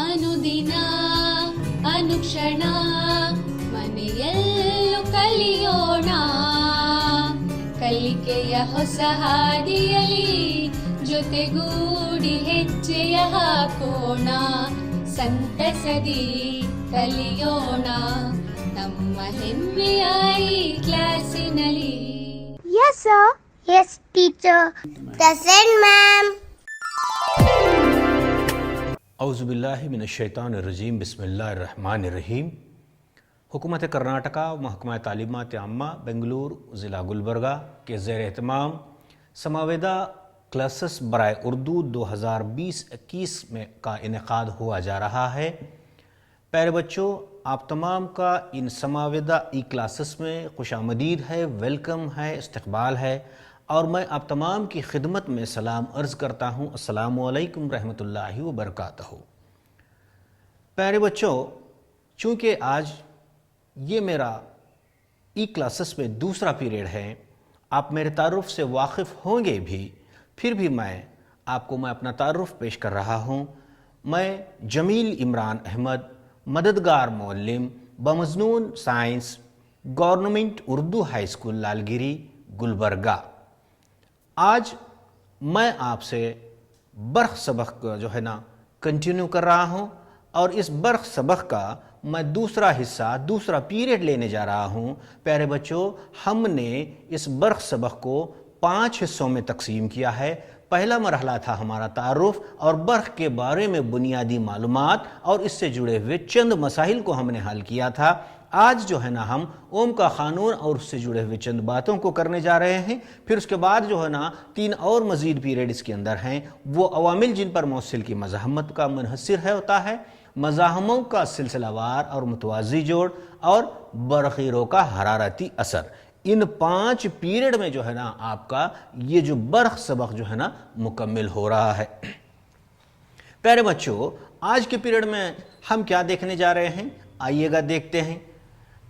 ಅನುದಿನ ಅನುಕ್ಷಣ ಮನೆಯಲ್ಲೂ ಕಲಿಯೋಣ, ಕಲಿಕೆಯ ಹೊಸ ಹಾದಿಯಲ್ಲಿ ಜೊತೆಗೂಡಿ ಹೆಜ್ಜೆಯ ಹಾಕೋಣ, ಸಂತಸದಿ ಕಲಿಯೋಣ ನಮ್ಮ ಹೆಮ್ಮೆಯ ಈ ಕ್ಲಾಸಿನಲ್ಲಿ. Yes sir. Yes teacher. Present ma'am. औज़ुबिल्लाहि मिनश्शैतानिर्रजीम बिस्मिल्लाहिर्रहमानिर्रहीम। हुकूमत कर्नाटका महकमा तालीमात आम्मा बेंगलुरु ज़िला गुलबर्गा के ज़ेर एहतमाम समावेदा क्लासेस बराए उर्दू 2020-21 में का इनेकाद हुआ जा रहा है। प्यारे बच्चों, आप तमाम का इन समावेदा ई क्लासेस में खुशामदीद है, वेलकम है, इस्तकबाल है और मैं आप तमाम की खिदमत में सलाम अर्ज़ करता हूँ, अस्सलामु अलैकुम रहमतुल्लाहि व बरकातहू। प्यारे बच्चों, चूँकि आज ये मेरा ई क्लासेस में दूसरा पीरियड है, आप मेरे तारुफ से वाकिफ़ होंगे भी, फिर भी मैं अपना तारुफ पेश कर रहा हूँ। मैं जमील इमरान अहमद, मददगार मौल्लिम बमज़नून science, government Urdu high school Lalgiri Gulbarga. आज मैं आपसे बर्क़ सबक जो है ना कंटिन्यू कर रहा हूँ और इस बर्क़ सबक का मैं दूसरा हिस्सा, दूसरा पीरियड लेने जा रहा हूँ। प्यारे बच्चों, हमने इस बर्क़ सबक को 5 हिस्सों में तकसीम किया है। पहला मरहला था हमारा तारुफ और बर्क़ के बारे में बुनियादी मालूमात और इससे जुड़े हुए चंद मसाइल को हमने हल किया था। आज जो है ना हम ओम का क़ानून और उससे जुड़े हुए चंद बातों को करने जा रहे हैं। फिर उसके बाद जो है ना 3 और मज़ीद पीरियड इसके अंदर हैं, वो अवामिल जिन पर मौसिल की मज़ाहमत का मुनहसिर है होता है, मज़ाहमों का सिलसिलावार और मुतवाज़ी जोड़ और बरक़ीरों का हरारती असर। इन 5 पीरियड में जो है ना आपका ये जो बर्क़ सबक जो है ना मुकम्मिल हो रहा है। प्यारे बच्चों, आज के पीरियड में हम क्या देखने जा रहे हैं, आइएगा देखते हैं।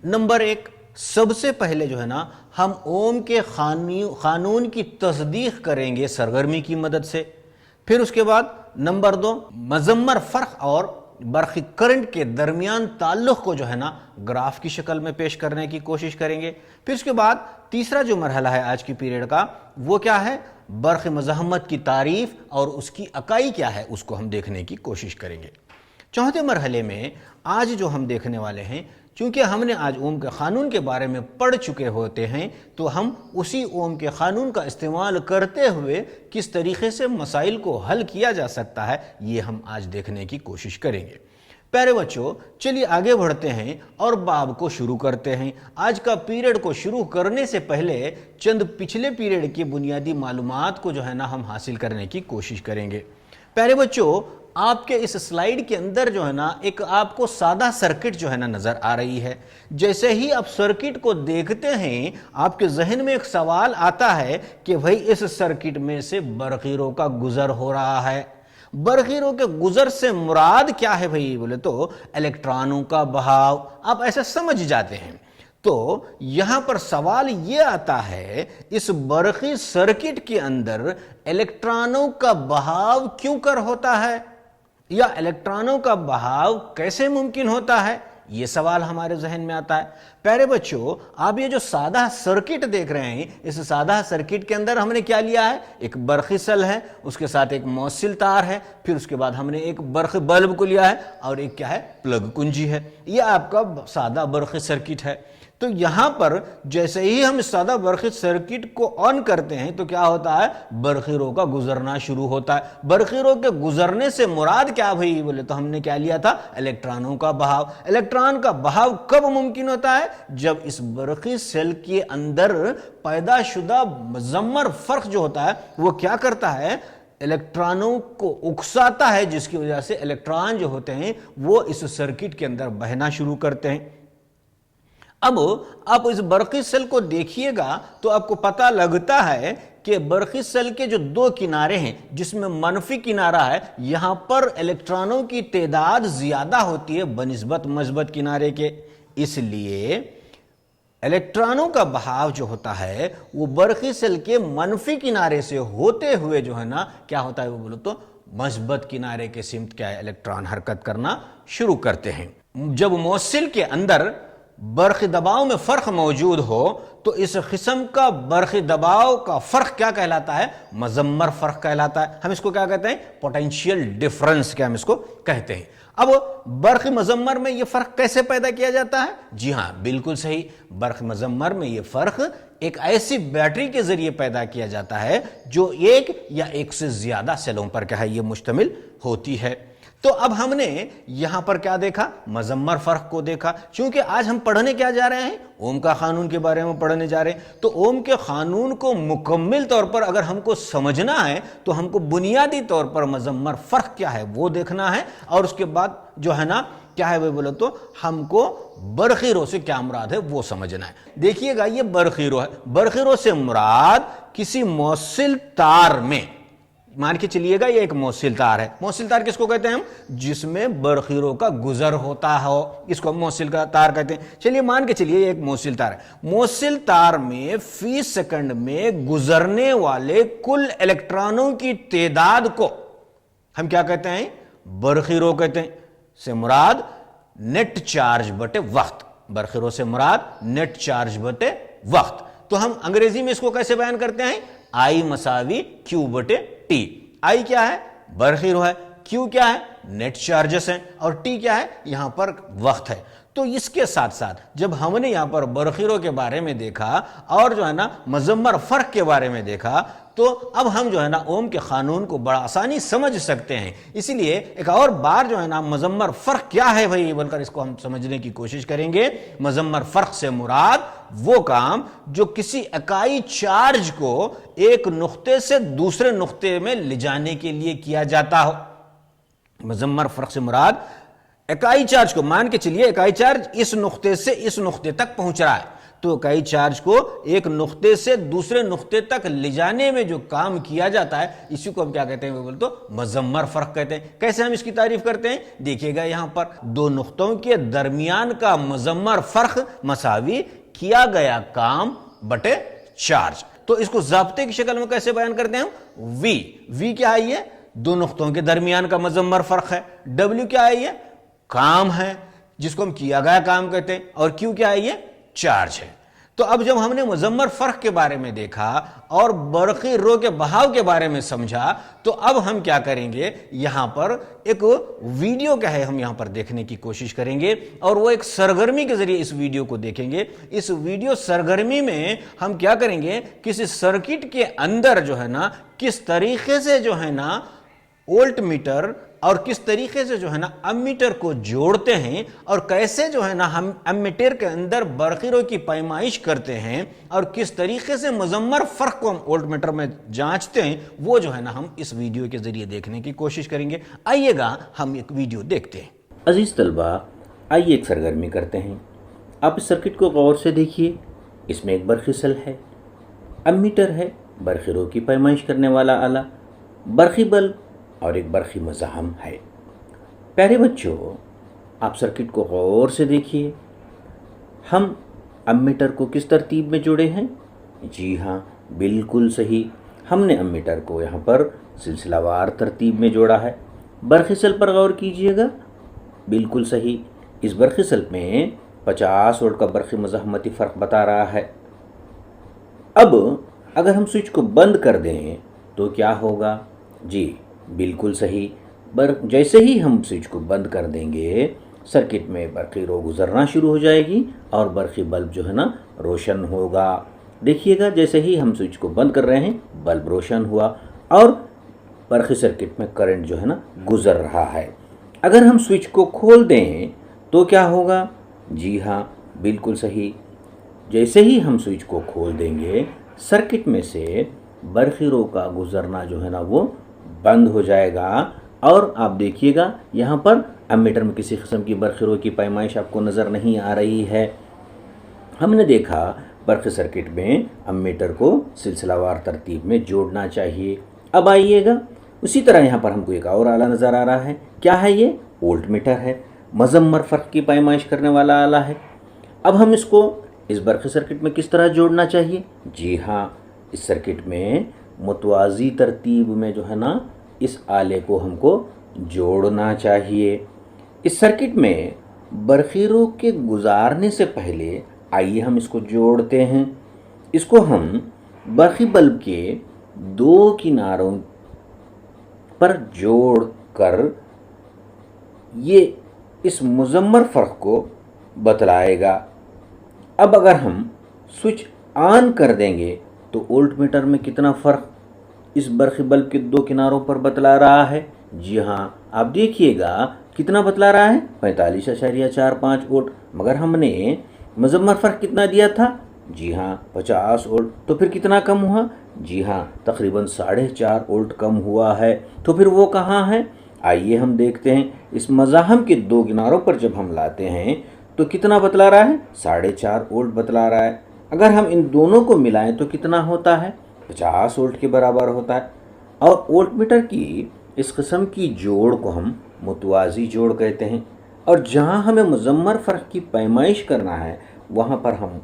नंबर 1, सबसे पहले जो है ना हम ओम के क़ानून की तस्दीक करेंगे सरगर्मी की मदद से। फिर उसके बाद नंबर 2, मज़म्मर फ़र्क़ और बर्क़ी करंट के दरमियान ताल्लुक़ को जो है ना ग्राफ की शक्ल में पेश करने की कोशिश करेंगे। फिर उसके बाद तीसरा जो मरहला है आज की पीरियड का, वो क्या है, बर्क़ मज़ाहमत की तारीफ़ और उसकी अकाई क्या है, उसको हम देखने की कोशिश करेंगे। चौथे मरहले में आज जो हम देखने वाले हैं, चूँकि हमने आज ओम के क़ानून के बारे में पढ़ चुके होते हैं, तो हम उसी ओम के क़ानून का इस्तेमाल करते हुए किस तरीक़े से मसाइल को हल किया जा सकता है, ये हम आज देखने की कोशिश करेंगे। प्यारे बच्चों, चलिए आगे बढ़ते हैं और बाब को शुरू करते हैं। आज का पीरियड को शुरू करने से पहले चंद पिछले पीरियड की बुनियादी मालूमात को जो है ना हम हासिल करने की कोशिश करेंगे। प्यारे बच्चों, आपके इस स्लाइड के अंदर जो है ना एक आपको सादा सर्किट जो है ना नज़र आ रही है। जैसे ही आप सर्किट को देखते हैं, आपके जहन में एक सवाल आता है कि भाई इस सर्किट में से बरक़ीरों का गुज़र हो रहा है। बरक़ीरों के गुज़र से मुराद क्या है भाई, बोले तो इलेक्ट्रॉनों का बहाव। आप ऐसा समझ जाते हैं। तो यहाँ पर सवाल ये आता है, इस बरक़ी सर्किट के अंदर इलेक्ट्रॉनों का बहाव क्यों कर होता है, या इलेक्ट्रॉनों का बहाव कैसे मुमकिन होता है, ये सवाल हमारे जहन में आता है। प्यारे बच्चों, आप ये जो सादा सर्किट देख रहे हैं, इस सादा सर्किट के अंदर हमने क्या लिया है, एक बरक़ी सेल है, उसके साथ एक मौसिल तार है, फिर उसके बाद हमने एक बरक़ी बल्ब को लिया है और एक क्या है, प्लग कुंजी है। ये आपका सादा बरक़ी सर्किट है। तो यहाँ पर जैसे ही हम सादा बरक़ी सर्किट को ऑन करते हैं तो क्या होता है, बरक़ीरों का गुजरना शुरू होता है। बरक़ीरों के गुजरने से मुराद क्या भाई, बोले तो हमने क्या लिया था, इलेक्ट्रॉनों का बहाव। इलेक्ट्रॉन का बहाव कब मुमकिन होता है, जब इस बरक़ी सेल के अंदर पैदाशुदा मज़म्मर फ़र्क़ जो होता है वो क्या करता है, इलेक्ट्रॉनों को उकसाता है, जिसकी वजह से इलेक्ट्रॉन जो होते हैं वो इस सर्किट के अंदर बहना शुरू करते हैं। अब आप इस बरक़ी सेल को देखिएगा तो आपको पता लगता है कि बरक़ी सेल के जो 2 किनारे हैं, जिसमें मनफी किनारा है, यहाँ पर इलेक्ट्रॉनों की तादाद ज़्यादा होती है बनिस्बत मस्बत किनारे के। इसलिए इलेक्ट्रॉनों का बहाव जो होता है वो बरक़ी सेल के मनफी किनारे से होते हुए जो है ना क्या होता है, वो बोलो तो मस्बत किनारे के सिमत क्या है, इलेक्ट्रॉन हरकत करना शुरू करते हैं। जब मौसिल के अंदर बरक़ी दबाव में फ़र्क मौजूद हो तो इस किस्म का बरक़ी दबाव का फ़र्क क्या कहलाता है, मज़म्मर फ़र्क कहलाता है। हम इसको क्या कहते हैं, पोटेंशियल डिफरेंस क्या हम इसको कहते हैं। अब बरक़ी मज़म्मर में ये फ़र्क कैसे पैदा किया जाता है? जी हाँ, बिल्कुल सही, बरक़ी मज़म्मर में ये फ़र्क एक ऐसी बैटरी के ज़रिए पैदा किया जाता है जो एक या एक से ज़्यादा सेलों पर क्या है ये मुश्तमिल होती है। तो अब हमने यहां पर क्या देखा, मज़म्मर फ़र्क को देखा। क्योंकि आज हम पढ़ने क्या जा रहे हैं, ओम का क़ानून के बारे में पढ़ने जा रहे हैं। तो ओम के क़ानून को मुकम्मल तौर पर अगर हमको समझना है तो हमको बुनियादी तौर पर मज़म्मर फ़र्क क्या है वो देखना है, और उसके बाद जो है ना क्या है वो बोलो तो हमको बरक़ी रो से क्या मुराद है वो समझना है। देखिएगा ये बरक़ी रो है, बरक़ी रो से मुराद किसी मौसिल तार में, मान के चलिएगा ये एक मौसिल तार है। मौसिल तार किसको कहते हैं हम, जिसमें बरक़ी रो का गुजर होता हो, इसको हम मौसिल का तार कहते हैं। चलिए मान के चलिए ये एक मौसिल तार है। मौसिल तार में फी सेकंड में गुजरने वाले कुल इलेक्ट्रॉनों की तादाद को हम क्या कहते हैं, बरक़ी रो कहते हैं। से मुराद नेट चार्ज बटे वक्त, बरक़ी रो से मुराद नेट चार्ज बटे वक्त। तो हम अंग्रेजी में इसको कैसे बयान करते हैं, आई मसावी क्यू बटे टी। आई क्या है, बरक़ी रो है, क्यू क्या है, नेट चार्जेस हैं, और टी क्या है, यहां पर वक्त है। तो इसके साथ साथ जब हमने यहां पर बरक़ी रो के बारे में देखा और जो है ना मज़म्मर फ़र्क के बारे में देखा, तो अब हम जो है ना ओम के क़ानून को बड़ा आसानी समझ सकते हैं। इसीलिए एक और बार जो है ना मज़म्मर फ़र्क क्या है भाई बोलकर इसको हम समझने की कोशिश करेंगे। मज़म्मर फ़र्क से मुराद वो काम जो किसी इकाई चार्ज को एक नुक्ते से दूसरे नुक्ते में ले जाने के लिए किया जाता हो। मज़म्मर फ़र्क से मुराद इकाई चार्ज को, मान के चलिए इकाई चार्ज इस नुक्ते से इस नुक्ते तक पहुंच रहा है, तो इकाई चार्ज को एक नुक्ते से दूसरे नुक्ते तक ले जाने में जो काम किया जाता है इसी को हम क्या कहते हैं, वो बोल तो मज़म्मर फ़र्क कहते हैं। कैसे हम इसकी तारीफ करते हैं, देखिएगा यहां पर दो नुक्तों के दरमियान का मज़म्मर फ़र्क मसावी किया गया काम बटे चार्ज। तो इसको ज़ाब्ते की शक्ल में कैसे बयान करते हैं हम, वी क्या है, ये दो नुक्तों के दरमियान का मज़म्मर फ़र्क है। डब्ल्यू क्या है, ये काम है जिसको हम किया गया काम कहते हैं, और क्यू क्या है, ये चार्ज है। तो अब जब हमने मज़म्मर फ़र्क के बारे में देखा और बरक़ी रो के बहाव के बारे में समझा, तो अब हम क्या करेंगे, यहां पर एक वीडियो क्या है हम यहां पर देखने की कोशिश करेंगे, और वो एक सरगर्मी के जरिए इस वीडियो को देखेंगे। इस वीडियो सरगर्मी में हम क्या करेंगे, किसी सर्किट के अंदर जो है ना किस तरीके से जो है ना वोल्ट मीटर और किस तरीके से जो है ना अमीटर को जोड़ते हैं, और कैसे जो है ना हम अमीटर के अंदर बरक़ी रो की पैमाइश करते हैं, और किस तरीके से मज़म्मर फ़र्क को हम वोल्ट मीटर में जांचते हैं, वो जो है ना हम इस वीडियो के जरिए देखने की कोशिश करेंगे। आइएगा हम एक वीडियो देखते हैं। अजीज़ तलबा, आइए एक सरगर्मी करते हैं। आप इस सर्किट को गौर से देखिए। इसमें एक बरक़ी सेल है, अमीटर है, बरक़ी रो की पैमाइश करने वाला आला, बरक़ी बल्ब और एक बरक़ी मज़ाहम है। प्यारे बच्चों, आप सर्किट को गौर से देखिए। हम अमीटर को किस तरतीब में जोड़े हैं? जी हाँ, बिल्कुल सही, हमने अमीटर को यहाँ पर सिलसिलावार तरतीब में जोड़ा है। बरक़ी सेल पर गौर कीजिएगा, बिल्कुल सही, इस बरक़ी सेल में 50 वोल्ट का बरक़ी मज़ाहमती फ़र्क बता रहा है। अब अगर हम स्विच को बंद कर दें तो क्या होगा? जी बिल्कुल सही, जैसे ही हम स्विच को बंद कर देंगे सर्किट में बरक़ी रो गुजरना शुरू हो जाएगी और बरक़ी बल्ब जो है ना रोशन होगा। देखिएगा, जैसे ही हम स्विच को बंद कर रहे हैं बल्ब रोशन हुआ और बरक़ी सर्किट में करंट जो है ना गुजर रहा है। अगर हम स्विच को खोल दें तो क्या होगा? जी हाँ, बिल्कुल सही, जैसे ही हम स्विच को खोल देंगे सर्किट में से बरक़ी रो का गुजरना जो है ना वो बंद हो जाएगा। और आप देखिएगा यहाँ पर अमीटर में किसी किस्म की बरक़ी रो की पैमाइश आपको नज़र नहीं आ रही है। हमने देखा बरक़ी सर्किट में अमीटर को सिलसिलावार तरतीब में जोड़ना चाहिए। अब आइएगा, उसी तरह यहाँ पर हमको एक और आला नज़र आ रहा है। क्या है ये? वोल्ट मीटर है, मज़म्मर फ़र्क की पैमाइश करने वाला आला है। अब हम इसको इस बरक़ी सर्किट में किस तरह जोड़ना चाहिए? जी हाँ, इस सर्किट में मुतवाज़ी तरतीब में जो है ना, इस आले को हमको जोड़ना चाहिए। इस सर्किट में बरक़ीरों के गुजारने से पहले आइए हम इसको जोड़ते हैं। इसको हम बरक़ी बल्ब के दो किनारों पर जोड़ कर ये इस मुज़म्मर फ़र्क को बतलाएगा। अब अगर हम स्विच ऑन कर देंगे तो वोल्ट मीटर में कितना फ़र्क इस बरक़ी बल्ब के दो किनारों पर बतला रहा है? जी हाँ, आप देखिएगा कितना बतला रहा है, 45.45 वोल्ट। मगर हमने मुज़म्मर फ़र्क कितना दिया था? जी हाँ, 50 वोल्ट। तो फिर कितना कम हुआ? जी हाँ, तकरीबन 4.5 वोल्ट कम हुआ है। तो फिर वो कहाँ है? आइए हम देखते हैं। इस मज़ाहम के दो किनारों पर जब हम लाते हैं तो कितना बतला रहा है? 4.5 वोल्ट बतला रहा है। अगर हम इन दोनों को मिलाएं तो कितना होता है? 50 वोल्ट के बराबर होता है। और वोल्ट मीटर की इस किस्म की जोड़ को हम मुतवाज़ी जोड़ कहते हैं। और जहाँ हमें मुज़म्मर फ़र्क की पैमाइश करना है वहाँ पर हम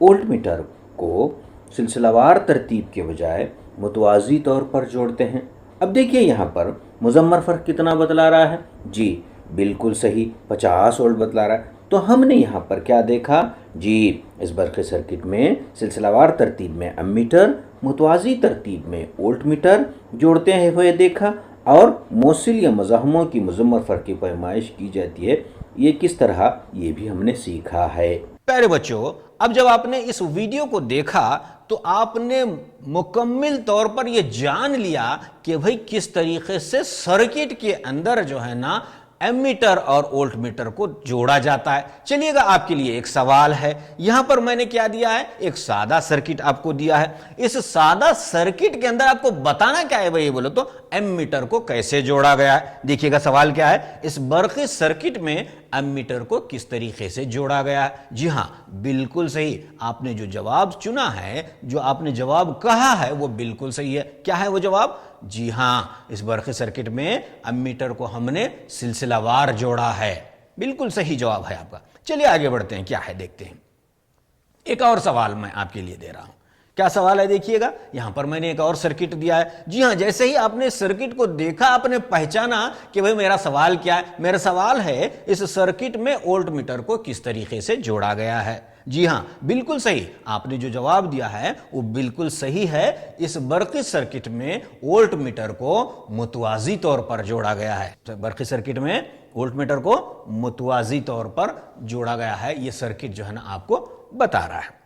वोल्ट मीटर को सिलसिलावार तरतीब के बजाय मुतवाज़ी तौर पर जोड़ते हैं। अब देखिए यहाँ पर मुज़म्मर फ़र्क कितना बतला रहा है? जी बिल्कुल सही, 50 वोल्ट बतला रहा है। तो हमने यहाँ पर क्या देखा? जी, इस बरक़ी सर्किट में सिलसिलावार तरतीब में एमीटर, मुतवाज़ी तरतीब में वोल्ट मीटर जोड़ते हैं हुए देखा, और मौसिल या मज़ाहमों की मुज़म्मर फ़र्क की पैमाइश की जाती है। ये किस तरह, ये भी हमने सीखा है। प्यारे बच्चों, अब जब आपने इस वीडियो को देखा तो आपने मुकम्मल तौर पर यह जान लिया कि भाई किस तरीके से सर्किट के अंदर जो है ना एमीटर और वोल्ट मीटर को जोड़ा जाता है। चलिएगा, आपके लिए एक सवाल है। यहां पर मैंने क्या दिया है? एक सादा सर्किट आपको दिया है। इस सादा सर्किट के अंदर आपको बताना क्या है भाई? बोलो तो एमीटर को कैसे जोड़ा गया है। देखिएगा सवाल क्या है, इस बरक़ी सर्किट में एमीटर को किस तरीके से जोड़ा गया है। जी हां, बिल्कुल सही। आपने जो जवाब चुना है, जो आपने जवाब कहा है, वो बिल्कुल सही है। क्या है वो जवाब? जी हां, इस बरक़ी सर्किट में एमीटर को हमने सिलसिलावार जोड़ा है। बिल्कुल सही जवाब है आपका। चलिए आगे बढ़ते हैं, क्या है देखते हैं। एक और सवाल मैं आपके लिए दे रहा हूं। क्या सवाल है देखिएगा, यहां पर मैंने एक और सर्किट दिया है। जी हां, जैसे ही आपने सर्किट को देखा, आपने पहचाना कि भाई मेरा सवाल क्या है। मेरा सवाल है इस सर्किट में वोल्ट मीटर को किस तरीके से जोड़ा गया है। जी हां, बिल्कुल सही। आपने जो जवाब दिया है वो बिल्कुल सही है। इस बरक़ी सर्किट में वोल्ट मीटर को मुतवाज़ी तौर पर जोड़ा गया है। बरक़ी सर्किट में वोल्ट मीटर को मुतवाज़ी तौर पर जोड़ा गया है। ये सर्किट जो है ना आपको बता रहा है।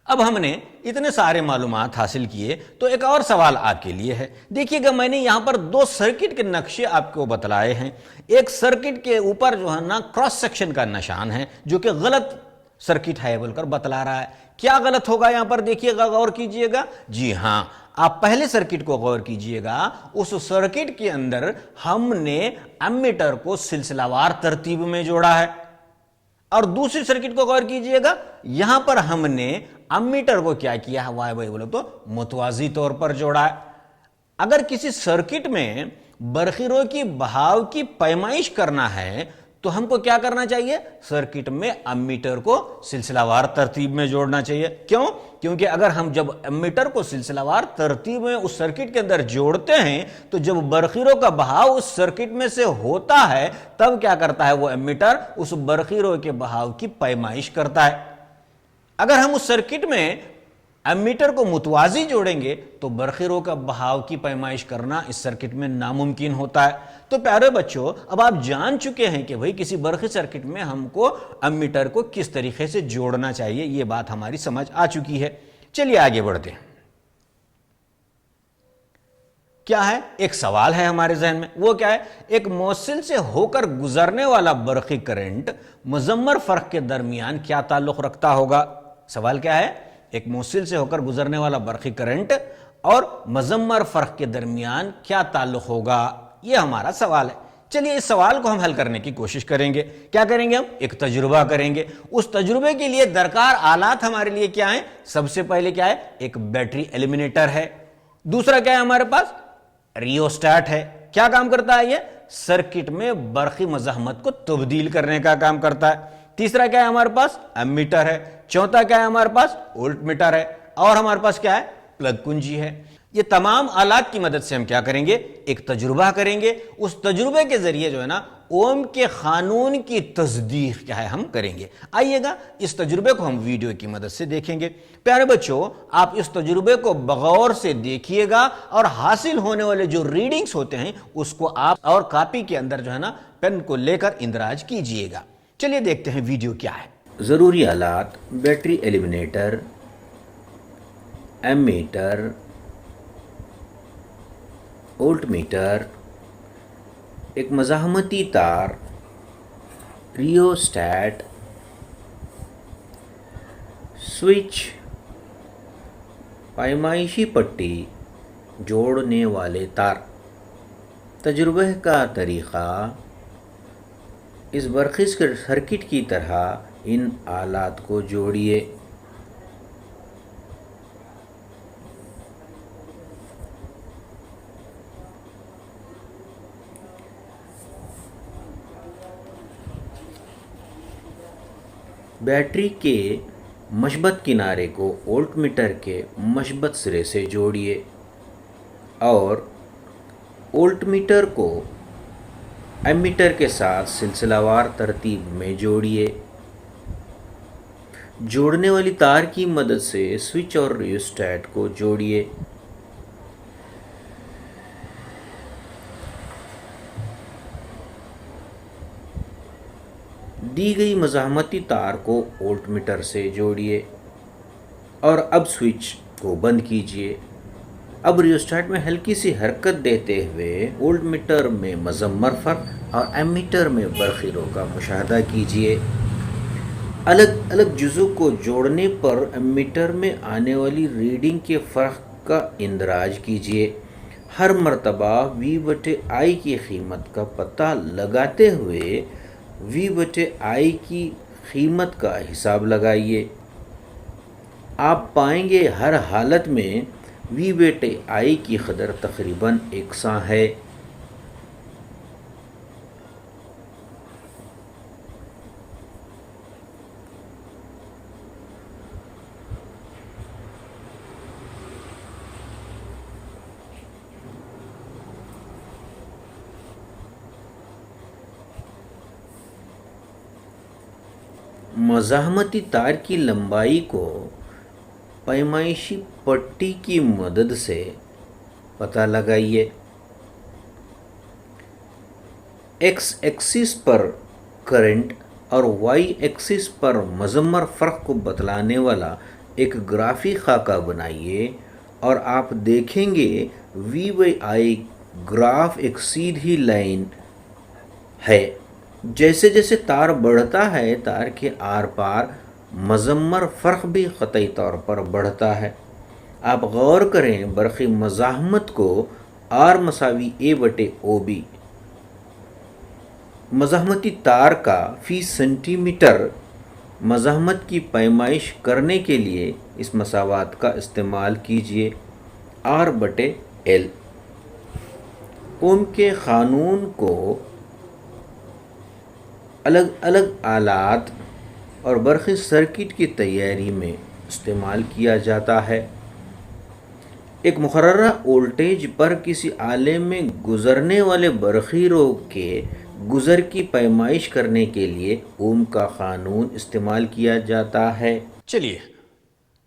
अब हमने इतने सारे मालूमात हासिल किए तो एक और सवाल आपके लिए है। देखिएगा, मैंने यहां पर दो सर्किट के नक्शे आपको बतलाए हैं। एक सर्किट के ऊपर जो है ना क्रॉस सेक्शन का निशान है, जो कि गलत सर्किट है बोलकर बतला रहा है। क्या गलत होगा यहां पर? देखिएगा, गौर कीजिएगा। जी हां, आप पहले सर्किट को गौर कीजिएगा। उस सर्किट के अंदर हमने एमीटर को सिलसिलावार तरतीब में जोड़ा है, और दूसरी सर्किट को गौर कीजिएगा, यहां पर हमने एमीटर को क्या किया है? वाई वाई बोलो तो मुतवाज़ी तौर पर जोड़ा है। अगर किसी सर्किट में बरक़ीरों की बहाव की पैमाइश करना है तो हमको क्या करना चाहिए? सर्किट में एमीटर को सिलसिलावार तरतीब में जोड़ना चाहिए। क्यों? क्योंकि अगर हम जब एमीटर को सिलसिलावार तरतीब में उस सर्किट के अंदर जोड़ते हैं तो जब बरक़ीरों का बहाव उस सर्किट में से होता है, तब क्या करता है वो एमीटर? उस बरक़ीरों के बहाव की पैमाइश करता है। अगर हम उस सर्किट में एमीटर को मुतवाज़ी जोड़ेंगे तो बरक़ीरों का बहाव की पैमाइश करना इस सर्किट में नामुमकिन होता है। तो प्यारे बच्चों, अब आप जान चुके हैं कि भाई किसी बरक़ी सर्किट में हमको एमीटर को किस तरीके से जोड़ना चाहिए। ये बात हमारी समझ आ चुकी है। चलिए आगे बढ़ते हैं। क्या है? एक सवाल है हमारे जहन में। वो क्या है? एक मौसिल से होकर गुजरने वाला बरक़ी करंट मुज़म्मर फ़र्क के दरमियान क्या ताल्लुक़ रखता होगा? सवाल क्या है? एक मौसिल से होकर गुजरने वाला बरक़ी करंट और मुज़म्मर फ़र्क के दरमियान क्या ताल्लुक़ होगा? ये हमारा सवाल है। चलिए इस सवाल को हम हल करने की कोशिश करेंगे। क्या करेंगे? हम एक तजुर्बा करेंगे। उस तजुर्बे के लिए दरकार आलात हमारे लिए क्या है? सबसे पहले क्या है? एक बैटरी एलिमिनेटर है। दूसरा क्या है हमारे पास? रियोस्टेट है। क्या काम करता है ये? सर्किट में बरक़ी मज़ाहमत को तब्दील करने का काम करता है। तीसरा क्या है हमारे पास? एमीटर है। चौथा क्या है हमारे पास, वोल्ट मीटर है, और हमारे पास क्या है, प्लग कुंजी है। ये तमाम आलात की मदद से हम क्या करेंगे, एक तजुर्बा करेंगे। उस तजुर्बे के जरिए जो है ना ओम के कानून की तस्दीक क्या है हम करेंगे। आइएगा इस तजुर्बे को हम वीडियो की मदद से देखेंगे। प्यारे बच्चों, आप इस तजुर्बे को बगौर से देखिएगा और हासिल होने वाले जो रीडिंग्स होते हैं उसको आप और कॉपी के अंदर जो है ना पेन को लेकर इंदराज कीजिएगा। चलिए देखते हैं वीडियो क्या है। ज़रूरी आलात: battery eliminator, ammeter, volt meter, एक मज़ाहमती तार, रियोस्टैट, स्विच, पैमाइशी पट्टी, जोड़ने वाले तार। तजुर्बे का तरीक़ा: इस बरक़ी सर्किट की तरह इन आलात को जोड़िए। बैटरी के मशबत किनारे को वोल्ट मीटर के मशबत सिरे से जोड़िए और वोल्ट मीटर को एमीटर के साथ सिलसिलावार तरतीब में जोड़िए। जोड़ने वाली तार की मदद से स्विच और रियोस्टैट को जोड़िए। दी गई मज़ाहमती तार को वोल्ट मीटर से जोड़िए और अब स्विच को बंद कीजिए। अब रियोस्टैट में हल्की सी हरकत देते हुए वोल्ट मीटर में मज़म्मर फ़र्क और एमीटर में बरखिरों का मुशाहदा कीजिए। अलग अलग जुज़ों को जोड़ने पर एमीटर में आने वाली रीडिंग के फ़र्क का इंदराज कीजिए। हर मरतबा V/I की कीमत का पता लगाते हुए V/I की कीमत का हिसाब लगाइए। आप पाएंगे हर हालत में V/I की कदर तकरीबन एकसां है। मज़ाहमती तार की लंबाई को पैमाइशी पट्टी की मदद से पता लगाइए। एक्स एक्सिस पर करंट और वाई एक्सिस पर मज़म्मर फ़र्क को बतलाने वाला एक ग्राफी खाका बनाइए और आप देखेंगे V/I ग्राफ एक सीधी लाइन है। जैसे जैसे तार बढ़ता है तार के आर पार मज़म्मर फ़र्क भी क़तई तौर पर बढ़ता है। आप गौर करें बरक़ी मज़ाहमत को R = A/OB मज़ाहमती तार का फ़ी सेंटीमीटर मज़ाहमत की पैमाइश करने के लिए इस मसावात का इस्तेमाल कीजिए। R/L ओम के क़ानून को अलग अलग आलात और बरक़ी सर्किट की तैयारी में इस्तेमाल किया जाता है। एक मुक़र्ररा वोल्टेज पर किसी आले में गुज़रने वाले बरक़ीरों के गुज़र की पैमाइश करने के लिए ओम का क़ानून इस्तेमाल किया जाता है। चलिए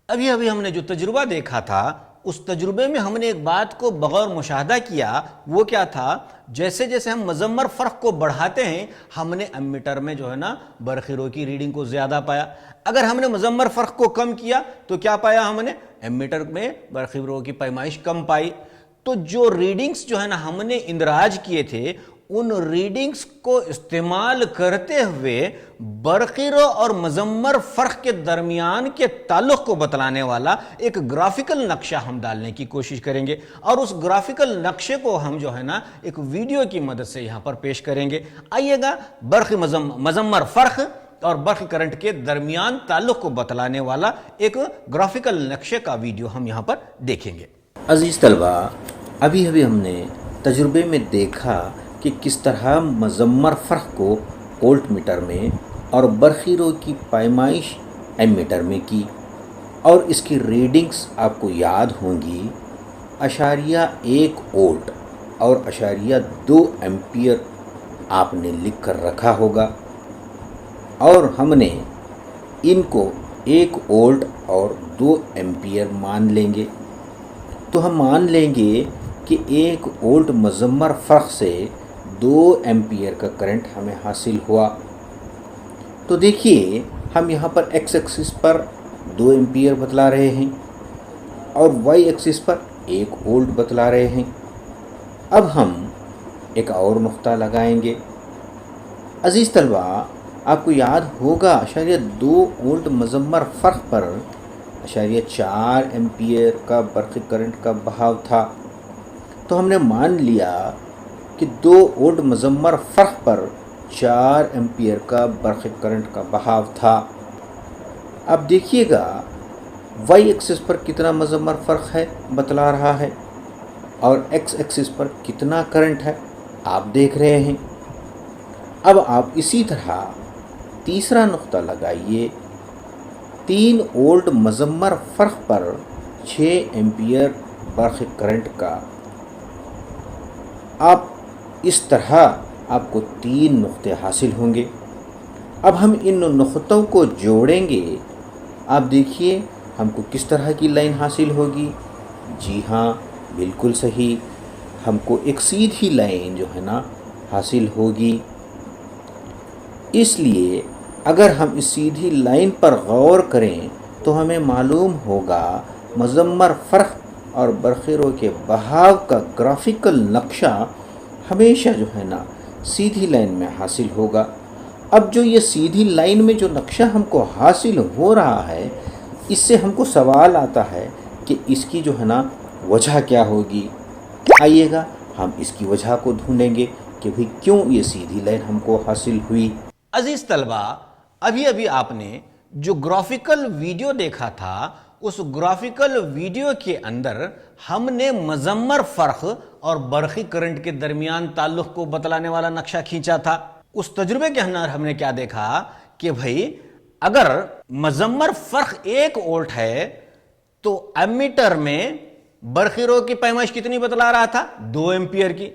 अभी अभी हमने जो तजुर्बा देखा था उस तजुर्बे में हमने एक बात को बगौर मुशाहदा किया। वो क्या था, जैसे जैसे हम मज़म्मर फ़र्क को बढ़ाते हैं हमने एमीटर में जो है ना बरखिरों की रीडिंग को ज़्यादा पाया। अगर हमने मज़म्मर फ़र्क को कम किया तो क्या पाया, हमने एमीटर में बरखिरों की पैमाइश कम पाई। तो जो रीडिंग्स जो है ना हमने इंदराज किए थे उन रीडिंग्स को इस्तेमाल करते हुए बरक़ीरों और मज़म्मर फ़र्क के दरमियान के ताल्लुक़ को बतलाने वाला एक ग्राफिकल नक्शा हम डालने की कोशिश करेंगे और उस ग्राफिकल नक्शे को हम जो है ना एक वीडियो की मदद से यहाँ पर पेश करेंगे। आइएगा बरक़ी मज़म्मर फ़र्क और बरक़ी करंट के दरमियान ताल्लुक़ को बतलाने वाला एक ग्राफिकल नक्शे का वीडियो हम यहाँ पर देखेंगे। अज़ीज़ तलबा, अभी अभी हमने तजुर्बे में देखा कि किस तरह मज़म्मर फ़र्क को वोल्ट मीटर में और बरखीरों की पैमाइश ایمیٹر میں کی اور اس کی ریڈنگز آپ کو یاد ہوں گی 1 وولٹ اور 2 ایمپیئر آپ نے لکھ کر رکھا ہوگا، اور ہم نے ان کو 1 وولٹ اور 2 ایمپیئر مان لیں گے۔ تو ہم مان لیں گے کہ 1 وولٹ مضمر فرق سے 2 ایمپیئر کا کرنٹ ہمیں حاصل ہوا۔ تو دیکھیے ہم یہاں پر ایکس ایکسس پر 2 ایمپیئر بتلا رہے ہیں اور وائی ایکسس پر 1 وولٹ بتلا رہے ہیں۔ اب ہم ایک اور نقطہ لگائیں گے۔ عزیز طلبہ، آپ کو یاد ہوگا 2 وولٹ مضمر فرق پر 4 ایمپیئر کا برقی کرنٹ کا بہاؤ تھا۔ تو ہم نے مان لیا کہ 2 وولٹ مضمر فرق پر 4 ایمپیئر کا برقی کرنٹ کا بہاؤ تھا۔ اب دیکھیے گا وائی ایکسس پر کتنا مضمر فرق ہے بتلا رہا ہے، اور ایکس ایکسس پر کتنا کرنٹ ہے آپ دیکھ رہے ہیں۔ اب آپ اسی طرح تیسرا نقطہ لگائیے۔ 3 وولٹ مضمر فرق پر 6 ایمپیئر برقی کرنٹ کا۔ آپ اس طرح آپ کو 3 نقطے حاصل ہوں گے۔ اب ہم ان نقطوں کو جوڑیں گے۔ آپ دیکھیے ہم کو کس طرح کی لائن حاصل ہوگی۔ جی ہاں، بالکل صحیح، ہم کو ایک سیدھی لائن جو ہے نا حاصل ہوگی۔ اس لیے اگر ہم اس سیدھی لائن پر غور کریں تو ہمیں معلوم ہوگا مضمر فرق اور برقی رو کے بہاؤ کا گرافیکل نقشہ ہمیشہ جو ہے نا سیدھی لائن میں حاصل ہوگا۔ اب جو یہ سیدھی لائن میں جو نقشہ ہم کو حاصل ہو رہا ہے، اس سے ہم کو سوال آتا ہے کہ اس کی جو ہے نا وجہ کیا ہوگی۔ آئیے گا ہم اس کی وجہ کو ڈھونڈیں گے کہ بھئی کیوں یہ سیدھی لائن ہم کو حاصل ہوئی۔ عزیز طلبہ، ابھی آپ نے جو گرافیکل ویڈیو دیکھا تھا، اس گرافیکل ویڈیو کے اندر ہم نے مضمر فرق اور برقی کرنٹ کے درمیان تعلق کو بتلانے والا نقشہ کھینچا تھا۔ اس تجربے کے اندر ہم نے کیا دیکھا کہ بھئی اگر مضمر فرق 1 وولٹ ہے تو ایمیٹر میں برقی رو کی پیمائش کتنی بتلا رہا تھا؟ 2 ایمپیئر کی۔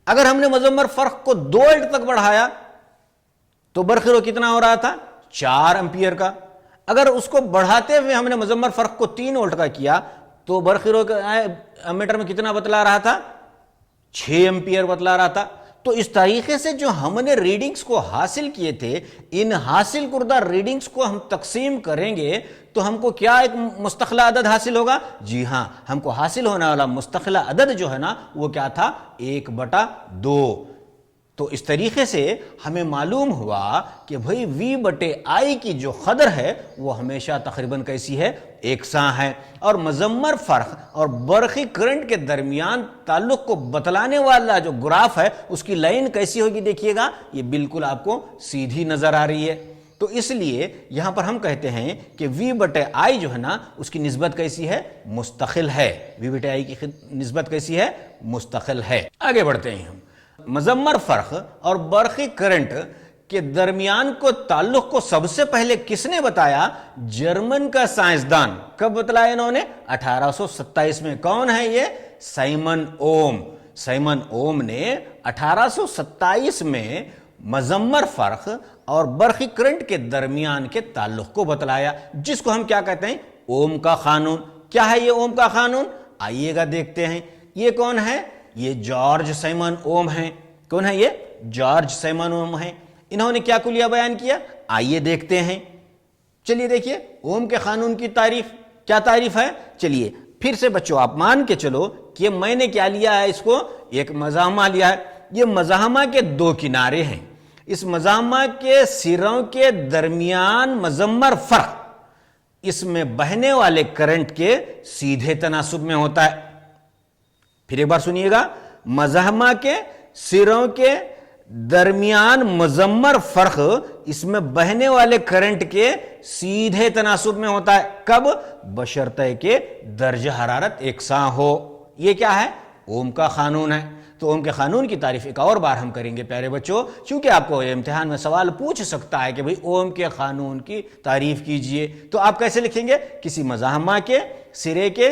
اگر ہم نے مضمر فرق کو 2 وولٹ تک بڑھایا تو برقی رو کتنا ہو رہا تھا؟ 4 ایمپیئر کا۔ اگر اس کو بڑھاتے ہوئے ہم نے مضمر فرق کو 3 وولٹ کا کیا تو برقی رو ایمیٹر میں کتنا بتلا رہا تھا؟ 6 ایمپیئر بتلا رہا تھا۔ تو اس طریقے سے جو ہم نے ریڈنگز کو حاصل کیے تھے، ان حاصل کردہ ریڈنگز کو ہم تقسیم کریں گے تو ہم کو کیا ایک مستقلہ عدد حاصل ہوگا؟ جی ہاں، ہم کو حاصل ہونے والا مستقلہ عدد جو ہے نا وہ کیا تھا؟ 1/2۔ تو اس طریقے سے ہمیں معلوم ہوا کہ بھئی V/I کی جو قدر ہے وہ ہمیشہ تقریباً کیسی ہے؟ یکساں ہے۔ اور مضمر فرق اور برقی کرنٹ کے درمیان تعلق کو بتلانے والا جو گراف ہے اس کی لائن کیسی ہوگی؟ دیکھیے گا یہ بالکل آپ کو سیدھی نظر آ رہی ہے۔ تو اس لیے یہاں پر ہم کہتے ہیں کہ V/I جو ہے نا اس کی نسبت کیسی ہے؟ مستقل ہے۔ V/I کی نسبت کیسی ہے؟ مستقل ہے۔ آگے بڑھتے ہیں ہم۔ مضمر فرق اور برقی کرنٹ کے درمیان کو تعلق کو سب سے پہلے کس نے بتایا؟ جرمن کا سائنسدان۔ کب بتلایا انہوں نے؟ 1827 میں۔ کون ہے یہ؟ سائمن اوم۔ سائمن اوم نے 1827 میں مضمر فرق اور برقی کرنٹ کے درمیان کے تعلق کو بتلایا، جس کو ہم کیا کہتے ہیں؟ اوم کا قانون۔ کیا ہے یہ اوم کا قانون؟ آئیے گا دیکھتے ہیں۔ یہ کون ہے؟ یہ جارج سائمن اوم ہیں۔ کون ہے یہ؟ جارج سائمن اوم ہیں۔ انہوں نے کیا کلیہ بیان کیا؟ آئیے دیکھتے ہیں۔ چلیے دیکھیے اوم کے قانون کی تعریف کیا تعریف ہے؟ چلیے پھر سے بچوں آپ مان کے چلو کہ میں نے کیا لیا ہے؟ اس کو ایک مزاحمہ لیا ہے۔ یہ مزاحمہ کے 2 کنارے ہیں۔ اس مزاحمہ کے سروں کے درمیان مضمر فرق اس میں بہنے والے کرنٹ کے سیدھے تناسب میں ہوتا ہے۔ پھر ایک بار سنیے گا، مزاحمہ کے سروں کے درمیان مضمر فرق اس میں بہنے والے کرنٹ کے سیدھے تناسب میں ہوتا ہے۔ کب؟ بشرطے کہ درجہ حرارت یکساں ہو۔ یہ کیا ہے؟ اوم کا قانون ہے۔ تو اوم کے قانون کی تعریف ایک اور بار ہم کریں گے پیارے بچوں، چونکہ آپ کو امتحان میں سوال پوچھ سکتا ہے کہ بھئی اوم کے قانون کی تعریف کیجئے، تو آپ کیسے لکھیں گے؟ کسی مزاحمہ کے سرے کے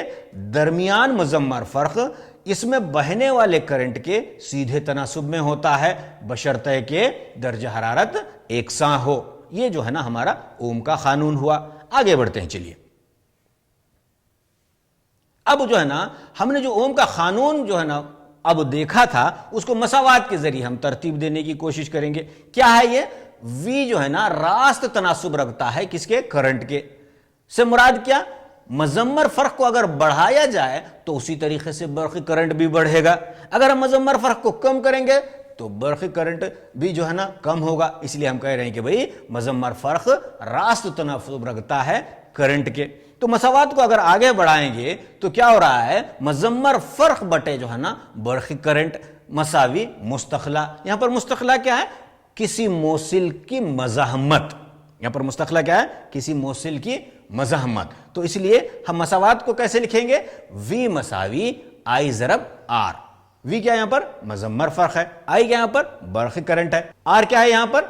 درمیان مضمر فرق اس میں بہنے والے کرنٹ کے سیدھے تناسب میں ہوتا ہے بشرطے کہ درجہ حرارت یکساں ہو۔ یہ جو ہے نا ہمارا اوم کا قانون ہوا۔ آگے بڑھتے ہیں، چلیے اب جو ہے نا ہم نے جو اوم کا قانون جو ہے نا اب دیکھا تھا، اس کو مساوات کے ذریعے ہم ترتیب دینے کی کوشش کریں گے۔ کیا ہے یہ؟ وی جو ہے نا راست تناسب رکھتا ہے کس کے؟ کرنٹ کے سے مراد کیا؟ مضمر فرق کو اگر بڑھایا جائے تو اسی طریقے سے برقی کرنٹ بھی بڑھے گا، اگر ہم مضمر فرق کو کم کریں گے تو برقی کرنٹ بھی جو ہے نا کم ہوگا۔ اس لیے ہم کہہ رہے ہیں کہ بھئی مضمر فرق راست تناسب رکھتا ہے کرنٹ کے۔ تو مساوات کو اگر آگے بڑھائیں گے تو کیا ہو رہا ہے؟ مضمر فرق بٹے جو ہے نا برقی کرنٹ مساوی مستقلہ۔ یہاں پر مستقلہ کیا ہے؟ کسی موصل کی مزاحمت۔ یہاں پر مستقلہ کیا ہے؟ کسی موصل کی مزاحمت۔ تو اس لیے ہم مساوات کو کیسے لکھیں گے؟ وی مساوی آئی ضرب آر۔ وی کیا یہاں پر؟ مضمر فرق ہے، آئی کیا یہاں پر؟ برقی کرنٹ ہے، آر کیا ہے یہاں پر؟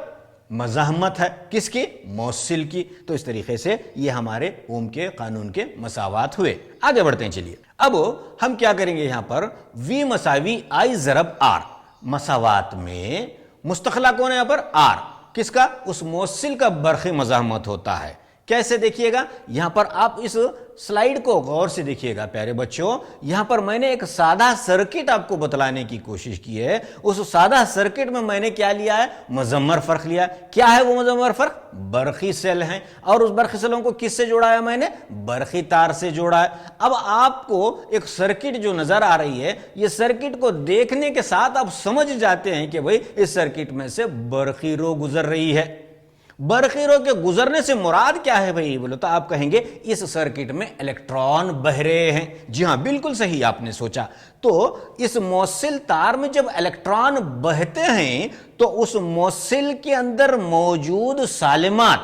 مزاحمت ہے، کس کی؟ موصل کی۔ تو اس طریقے سے یہ ہمارے اوم کے قانون کے مساوات ہوئے۔ آگے بڑھتے ہیں، چلیے اب ہم کیا کریں گے؟ یہاں پر وی مساوی آئی ضرب آر، مساوات میں مستقلہ کون ہے یہاں پر؟ آر، کس کا؟ اس موصل کا برقی مزاحمت ہوتا ہے۔ کیسے دیکھیے گا؟ یہاں پر آپ اس سلائیڈ کو غور سے دیکھیے گا پیارے بچوں، یہاں پر میں نے ایک سادہ سرکٹ آپ کو بتلانے کی کوشش کی ہے۔ اس سادہ سرکٹ میں نے کیا لیا ہے؟ مضمر فرق لیا۔ کیا ہے وہ مضمر فرق؟ برقی سیل ہیں، اور اس برقی سیلوں کو کس سے جوڑا ہے میں نے؟ برقی تار سے جوڑا ہے۔ اب آپ کو ایک سرکٹ جو نظر آ رہی ہے، یہ سرکٹ کو دیکھنے کے ساتھ آپ سمجھ جاتے ہیں کہ بھئی اس سرکٹ میں سے برقی رو گزر رہی ہے۔ برقی رو کے گزرنے سے مراد کیا ہے بھئی بولو تو آپ کہیں گے اس سرکٹ میں الیکٹران بہ رہے ہیں۔ جی ہاں، بالکل صحیح آپ نے سوچا۔ تو اس موصل تار میں جب الیکٹران بہتے ہیں تو اس موصل کے اندر موجود سالمات،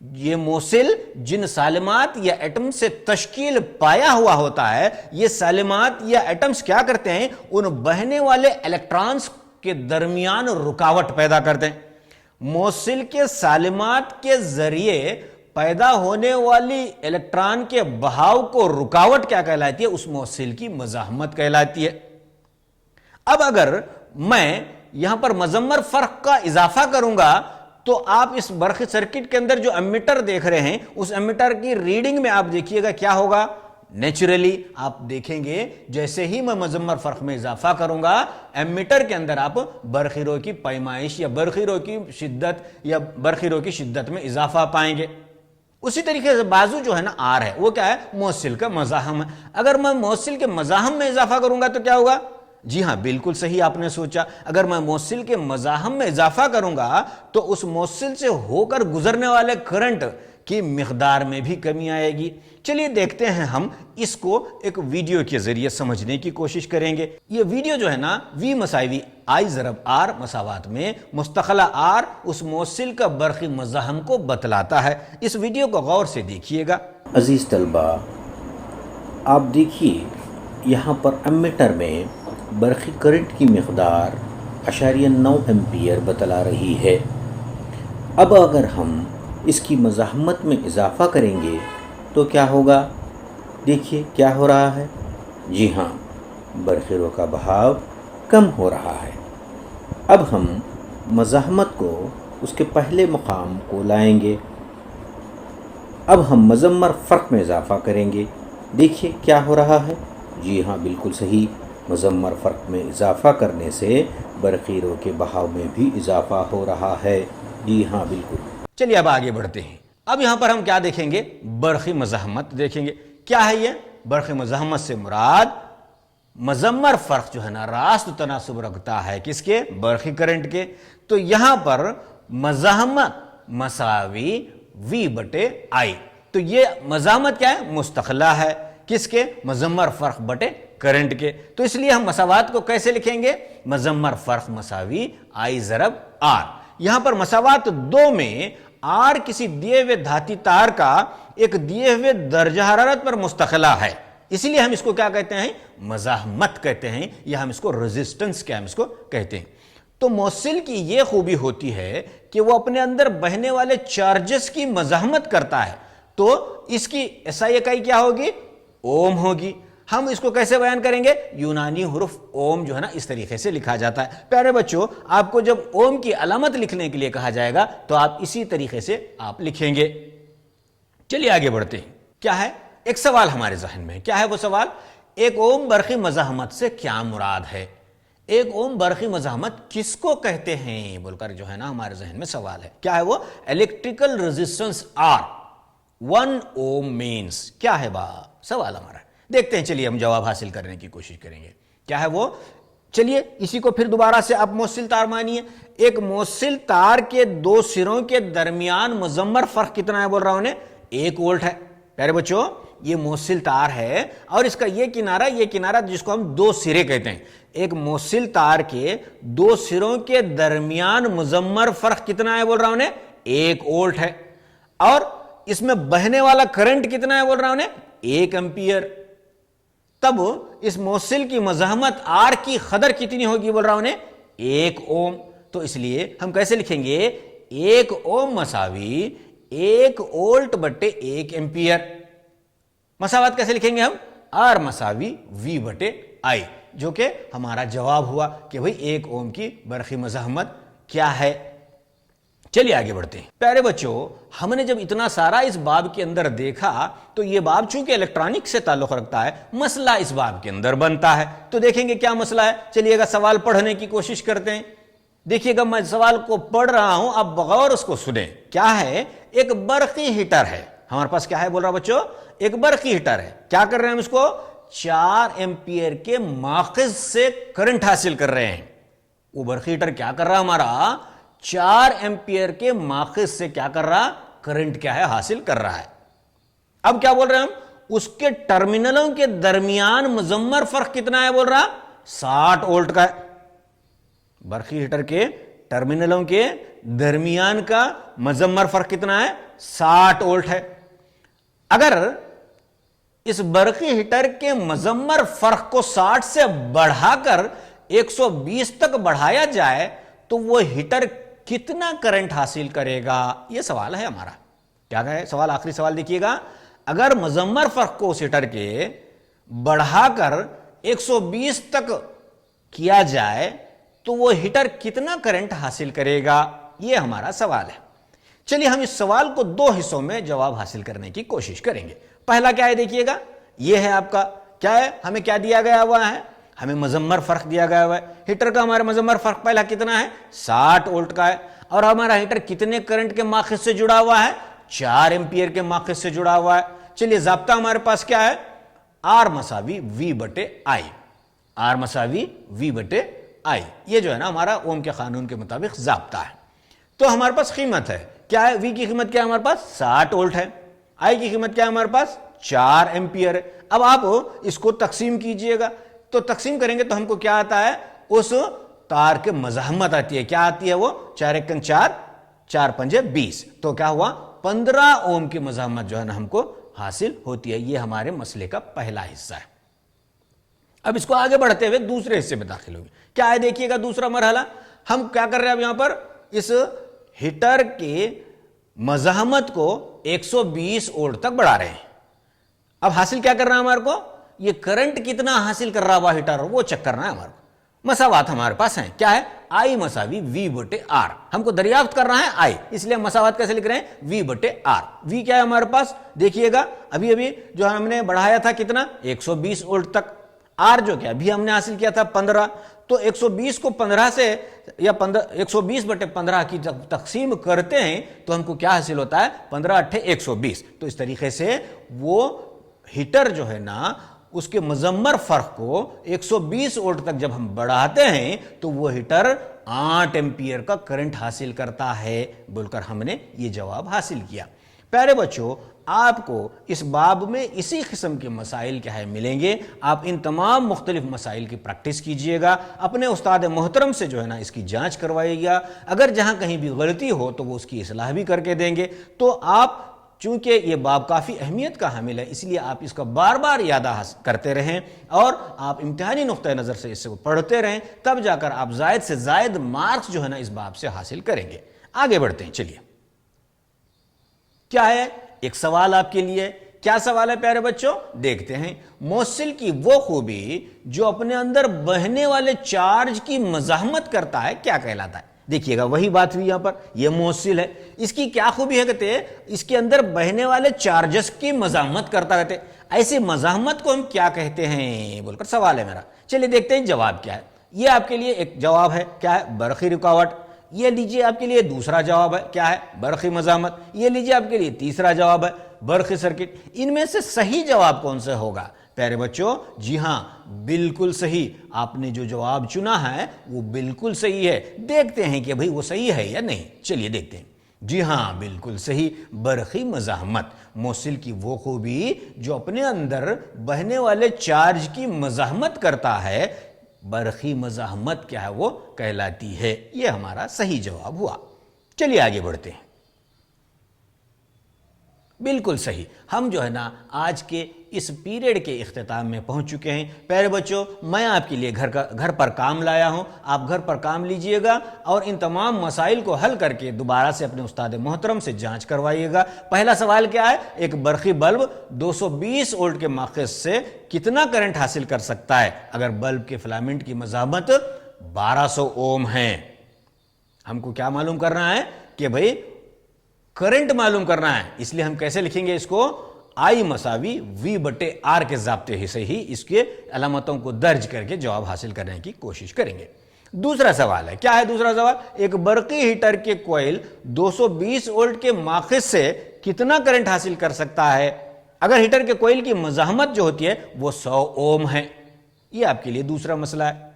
یہ موصل جن سالمات یا ایٹم سے تشکیل پایا ہوا ہوتا ہے، یہ سالمات یا ایٹمز کیا کرتے ہیں؟ ان بہنے والے الیکٹرانز کے درمیان رکاوٹ پیدا کرتے ہیں۔ موصل کے سالمات کے ذریعے پیدا ہونے والی الیکٹران کے بہاؤ کو رکاوٹ کیا کہلاتی ہے؟ اس موصل کی مزاحمت کہلاتی ہے۔ اب اگر میں یہاں پر مضمر فرق کا اضافہ کروں گا تو آپ اس برقی سرکٹ کے اندر جو امیٹر دیکھ رہے ہیں، اس امیٹر کی ریڈنگ میں آپ دیکھیے گا کیا ہوگا؟ نیچرلی آپ دیکھیں گے جیسے ہی میں مضمر فرق میں اضافہ کروں گا، امیٹر کے اندر آپ برقی رو کی پیمائش یا برقی رو کی شدت یا برقی رو کی شدت میں اضافہ پائیں گے۔ اسی طریقے سے بازو جو ہے نا آر ہے، وہ کیا ہے؟ موصل کا مزاحم ہے۔ اگر میں موصل کے مزاحم میں اضافہ کروں گا تو کیا ہوگا؟ جی ہاں، بالکل صحیح آپ نے سوچا، اگر میں موصل کے مزاحم میں اضافہ کروں گا تو اس موصل سے ہو کر گزرنے والے کرنٹ کی مقدار میں بھی کمی آئے گی۔ چلیے دیکھتے ہیں ہم اس کو ایک ویڈیو کے ذریعے سمجھنے کی کوشش کریں گے۔ یہ ویڈیو جو ہے نا وی مساوی آئی ضرب آر مساوات میں مستقلہ آر اس موصل کا برقی مزاحم کو بتلاتا ہے۔ اس ویڈیو کو غور سے دیکھیے گا۔ عزیز طلبہ، آپ دیکھیے یہاں پر امیٹر میں برقی کرنٹ کی مقدار 0.9 ایمپیئر بتلا رہی ہے۔ اب اگر ہم اس کی مزاحمت میں اضافہ کریں گے تو کیا ہوگا؟ دیکھیے کیا ہو رہا ہے۔ جی ہاں، برقی رو کا بہاؤ کم ہو رہا ہے۔ اب ہم مزاحمت کو اس کے پہلے مقام کو لائیں گے۔ اب ہم مضمر فرق میں اضافہ کریں گے، دیکھیے کیا ہو رہا ہے۔ جی ہاں، بالکل صحیح، مضمر فرق میں اضافہ کرنے سے برقی رو کے بہاؤ میں بھی اضافہ ہو رہا ہے۔ جی ہاں، بالکل۔ چلیے اب آگے بڑھتے ہیں۔ اب یہاں پر ہم کیا دیکھیں گے؟ برقی مزاحمت دیکھیں گے۔ کیا ہے یہ؟ برقی مزاحمت سے مراد مضمر فرق جو ہے نا راست تناسب رکھتا ہے کس کے؟ برقی کرنٹ کے۔ تو یہاں پر مزاحمت مساوی وی بٹے آئی، تو یہ مزاحمت کیا ہے؟ مستقلہ ہے کس کے؟ مضمر فرق بٹے کرنٹ کے۔ تو اس لیے ہم مساوات کو کیسے لکھیں گے؟ مضمر فرق مساوی آئی ضرب آر۔ یہاں پر مساوات 2 میں آر کسی دیے ہوئے دھاتی تار کا ایک دیے ہوئے درجہ حرارت پر مستقلہ ہے، اسی لیے ہم اس کو کیا کہتے ہیں؟ مزاحمت کہتے ہیں، یا ہم اس کو ریزسٹنس کیا ہم اس کو کہتے ہیں۔ تو موصل کی یہ خوبی ہوتی ہے کہ وہ اپنے اندر بہنے والے چارجز کی مزاحمت کرتا ہے، تو اس کی SI اکائی کیا ہوگی؟ اوم ہوگی۔ ہم اس کو کیسے بیان کریں گے؟ یونانی حرف اوم جو ہے نا اس طریقے سے لکھا جاتا ہے۔ پیارے بچوں، آپ کو جب اوم کی علامت لکھنے کے لیے کہا جائے گا تو آپ اسی طریقے سے آپ لکھیں گے۔ چلیے آگے بڑھتے ہیں۔ کیا ہے؟ ایک سوال ہمارے ذہن میں، کیا ہے وہ سوال؟ ایک اوم برقی مزاحمت سے کیا مراد ہے؟ ایک اوم برقی مزاحمت کس کو کہتے ہیں بول کر جو ہے نا ہمارے ذہن میں سوال ہے۔ کیا ہے وہ؟ Electrical resistance R 1 Om means کیا ہے سوال ہمارا۔ دیکھتے ہیں، چلیے ہم جواب حاصل کرنے کی کوشش کریں گے۔ کیا ہے وہ؟ چلیے اسی کو پھر دوبارہ سے آپ موصل تار مانیے۔ ایک موصل تار کے دو سروں کے درمیان مضمر فرق کتنا ہے بول رہا ہوں نے؟ 1 وولٹ ہے۔ پیارے بچوں، یہ موصل تار ہے اور اس کا یہ کنارہ جس کو ہم دو سرے کہتے ہیں، ایک موصل تار کے دو سروں کے درمیان مضمر فرق کتنا ہے بول رہا ہوں نے؟ 1 وولٹ ہے۔ اور اس میں بہنے والا کرنٹ کتنا ہے بول رہا ہوں نے؟ 1 ایمپیئر۔ تب اس موصل کی مزاحمت R کی قدر کتنی ہوگی بول رہا ہوں نے؟ 1 اوم۔ تو اس لیے ہم کیسے لکھیں گے؟ 1 اوم مساوی 1 وولٹ بٹے 1 ایمپیئر۔ مساوات کیسے لکھیں گے ہم؟ R مساوی V بٹے I، جو کہ ہمارا جواب ہوا کہ بھئی 1 اوم کی برقی مزاحمت کیا ہے۔ چلیے آگے بڑھتے ہیں۔ پیارے بچوں، ہم نے جب اتنا سارا اس باب کے اندر دیکھا تو یہ باب چونکہ الیکٹرانک سے تعلق رکھتا ہے، مسئلہ اس باب کے اندر بنتا ہے۔ تو دیکھیں گے کیا مسئلہ ہے۔ چلیے گا سوال پڑھنے کی کوشش کرتے ہیں۔ دیکھیے گا میں سوال کو پڑھ رہا ہوں، آپ بغور اس کو سنیں۔ کیا ہے؟ ایک برقی ہیٹر ہے ہمارے پاس۔ کیا ہے بول رہا بچوں؟ ایک برقی ہیٹر ہے۔ کیا کر رہے ہیں ہم اس کو؟ 4 ایمپیئر کے ماخذ سے کرنٹ حاصل کر رہے ہیں۔ وہ برقی ہیٹر کیا کر رہا ہمارا؟ 4 ایمپیئر کے ماخذ سے کیا کر رہا؟ کرنٹ کیا ہے؟ حاصل کر رہا ہے۔ اب کیا بول رہے ہیں ہم؟ اس کے ٹرمینلوں کے درمیان مضمر فرق کتنا ہے بول رہا؟ 60 وولٹ کا ہے۔ برقی ہیٹر کے ٹرمینلوں کے درمیان کا مضمر فرق کتنا ہے؟ 60 وولٹ ہے۔ اگر اس برقی ہیٹر کے مضمر فرق کو 60 سے بڑھا کر 120 تک بڑھایا جائے تو وہ ہیٹر کتنا کرنٹ حاصل کرے گا؟ یہ سوال ہے ہمارا۔ کیا ہے سوال؟ آخری سوال دیکھیے گا۔ اگر مضمر فرق کو اس ہیٹر کے بڑھا کر 120 تک کیا جائے تو وہ ہیٹر کتنا کرنٹ حاصل کرے گا؟ یہ ہمارا سوال ہے۔ چلیے ہم اس سوال کو 2 حصوں میں جواب حاصل کرنے کی کوشش کریں گے۔ پہلا کیا ہے دیکھیے گا، یہ ہے آپ کا کیا ہے؟ ہمیں کیا دیا گیا ہوا ہے؟ ہمیں مضمر فرق دیا گیا ہوا ہے۔ ہیٹر کا ہمارا مضمر فرق پہلا کتنا ہے؟ 60 وولٹ کا ہے۔ اور ہمارا ہیٹر کتنے کرنٹ کے ماخذ سے جڑا ہوا ہے؟ 4 ایمپیئر کے ماخذ سے جڑا ہوا ہے۔ چلیے ضابطہ ہمارے پاس کیا ہے؟ R مساوی V بٹے I۔ R مساوی V بٹے I، یہ جو ہے نا ہمارا اوم کے قانون کے مطابق ضابطہ ہے۔ تو ہمارے پاس قیمت ہے، کیا ہے؟ V کی قیمت کیا ہے ہمارے پاس؟ 60 وولٹ ہے۔ I کی قیمت کیا ہے ہمارے پاس؟ 4 ایمپیئر ہے۔ اب آپ اس کو تقسیم کیجئے گا، تو تقسیم کریں گے تو ہم کو کیا آتا ہے؟ اس تار کے مزاحمت آتی ہے۔ کیا آتی ہے وہ؟ 4 × 4 4 × 5 = 20۔ تو کیا ہوا؟ 15 اوم کی مزاحمت جو ہے نا ہم کو حاصل ہوتی ہے۔ یہ ہمارے مسئلے کا پہلا حصہ ہے۔ اب اس کو آگے بڑھتے ہوئے دوسرے حصے میں داخل ہوگی۔ کیا ہے دیکھیے گا دوسرا مرحلہ؟ ہم کیا کر رہے ہیں اب یہاں پر؟ اس ہیٹر کے مزاحمت کو 120 وولٹ تک بڑھا رہے ہیں۔ اب حاصل کیا کر رہا ہے ہمارے کو؟ یہ کرنٹ کتنا حاصل کر رہا ہوا ہیٹر، وہ چیک کرنا ہے ہمارے کو۔ مساوات ہمارے پاس ہیں، کیا ہے؟ I مساوی V بٹے R۔ ہم کو دریافت کرنا ہے I، اس لیے مساوات کیسے لکھ رہے ہیں؟ V بٹے R۔ V کیا ہے ہمارے پاس؟ دیکھیے گا ابھی جو ہم نے بڑھایا تھا کتنا؟ 120 وولٹ تک۔ R جو کیا ابھی ہم نے حاصل کیا تھا 15۔ تو 120 کو 15 سے یا 120 بٹے 15 کی جب تقسیم کرتے ہیں تو ہم کو کیا حاصل ہوتا ہے؟ 15 × 8 = 120۔ تو اس طریقے سے وہ ہیٹر جو ہے نا اس کے مضمر فرق کو 120 وولٹ تک جب ہم بڑھاتے ہیں تو وہ ہیٹر 8 ایمپیئر کا کرنٹ حاصل کرتا ہے بول کر ہم نے یہ جواب حاصل کیا۔ پیارے بچوں، آپ کو اس باب میں اسی قسم کے مسائل کیا ہے ملیں گے۔ آپ ان تمام مختلف مسائل کی پریکٹس کیجئے گا، اپنے استاد محترم سے جو ہے نا اس کی جانچ کروائیے گا۔ اگر جہاں کہیں بھی غلطی ہو تو وہ اس کی اصلاح بھی کر کے دیں گے۔ تو آپ چونکہ یہ باب کافی اہمیت کا حامل ہے، اس لیے آپ اس کا بار بار یاد کرتے رہیں اور آپ امتحانی نقطہ نظر سے اس کو پڑھتے رہیں، تب جا کر آپ زائد سے زائد مارکس جو ہے نا اس باب سے حاصل کریں گے۔ آگے بڑھتے ہیں، چلیے کیا ہے ایک سوال آپ کے لیے، کیا سوال ہے پیارے بچوں؟ دیکھتے ہیں۔ موصل کی وہ خوبی جو اپنے اندر بہنے والے چارج کی مزاحمت کرتا ہے کیا کہلاتا ہے؟ دیکھیے گا وہی بات ہوئی یہاں پر، یہ موصل ہے، اس کی کیا خوبی ہے؟ کہتے ہیں اس کے اندر بہنے والے چارجز کی مزاحمت کرتا رہتے، ایسی مزاحمت کو ہم کیا کہتے ہیں بول کر سوال ہے میرا۔ چلیے دیکھتے ہیں جواب کیا ہے۔ یہ آپ کے لیے ایک جواب ہے، کیا ہے؟ برقی رکاوٹ۔ یہ لیجئے آپ کے لیے دوسرا جواب ہے، کیا ہے؟ برقی مزاحمت۔ یہ لیجئے آپ کے لیے تیسرا جواب ہے، برقی سرکٹ۔ ان میں سے صحیح جواب کون سے ہوگا پیارے بچوں؟ جی ہاں بالکل صحیح، آپ نے جو جواب چنا ہے وہ بالکل صحیح ہے۔ دیکھتے ہیں کہ بھئی وہ صحیح ہے یا نہیں، چلیے دیکھتے ہیں۔ جی ہاں بالکل صحیح، برقی مزاحمت موصل کی وہ خوبی جو اپنے اندر بہنے والے چارج کی مزاحمت کرتا ہے، برقی مزاحمت کیا ہے وہ کہلاتی ہے۔ یہ ہمارا صحیح جواب ہوا۔ چلیے آگے بڑھتے ہیں۔ بالکل صحیح، ہم جو ہے نا آج کے اس پیریڈ کے اختتام میں پہنچ چکے ہیں۔ پیارے بچوں میں آپ کے لیے گھر پر کام لایا ہوں، آپ گھر پر کام لیجئے گا اور ان تمام مسائل کو حل کر کے دوبارہ سے اپنے استاد محترم سے جانچ کروائیے گا۔ پہلا سوال کیا ہے؟ ایک برقی بلب 220 وولٹ کے ماخذ سے کتنا کرنٹ حاصل کر سکتا ہے اگر بلب کے فلامنٹ کی مزاحمت 1200 اوم ہے؟ ہم کو کیا معلوم کرنا ہے کہ بھئی کرنٹ معلوم کرنا ہے، اس لیے ہم کیسے لکھیں گے اس کو؟ I مساوی V/R کے ضابطے سے ہی اس کے علامتوں کو درج کر کے جواب حاصل کرنے کی کوشش کریں گے۔ دوسرا سوال ہے، کیا ہے دوسرا سوال؟ ایک برقی ہیٹر کے کوئل 220 وولٹ کے ماخذ سے کتنا کرنٹ حاصل کر سکتا ہے اگر ہیٹر کے کوئل کی مزاحمت جو ہوتی ہے وہ 100 اوم ہے؟ یہ آپ کے لیے دوسرا مسئلہ ہے۔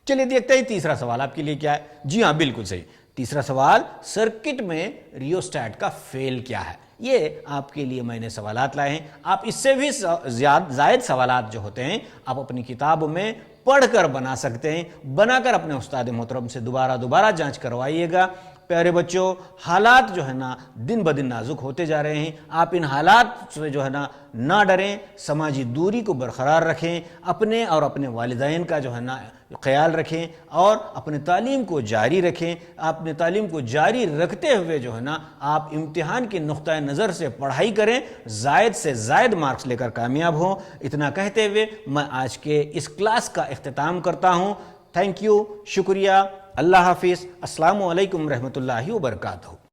چلیے دیکھتے ہیں تیسرا سوال آپ کے لیے کیا ہے۔ جی ہاں بالکل صحیح، تیسرا سوال سرکٹ میں ریوسٹیٹ کا فیل کیا ہے؟ یہ آپ کے لیے میں نے سوالات لائے ہیں، آپ اس سے بھی زائد سوالات جو ہوتے ہیں آپ اپنی کتاب میں پڑھ کر بنا سکتے ہیں، بنا کر اپنے استاد محترم سے دوبارہ جانچ کروائیے گا۔ پیارے بچوں حالات جو ہے نا دن بدن نازک ہوتے جا رہے ہیں، آپ ان حالات سے جو ہے نا نہ ڈریں، سماجی دوری کو برقرار رکھیں، اپنے اور اپنے والدین کا جو ہے نا خیال رکھیں اور اپنے تعلیم کو جاری رکھیں۔ اپنے تعلیم کو جاری رکھتے ہوئے جو ہے نا آپ امتحان کے نقطہ نظر سے پڑھائی کریں، زائد سے زائد مارکس لے کر کامیاب ہوں۔ اتنا کہتے ہوئے میں آج کے اس کلاس کا اختتام کرتا ہوں۔ تھینک یو، شکریہ، اللہ حافظ، السلام علیکم رحمۃ اللہ وبرکاتہ۔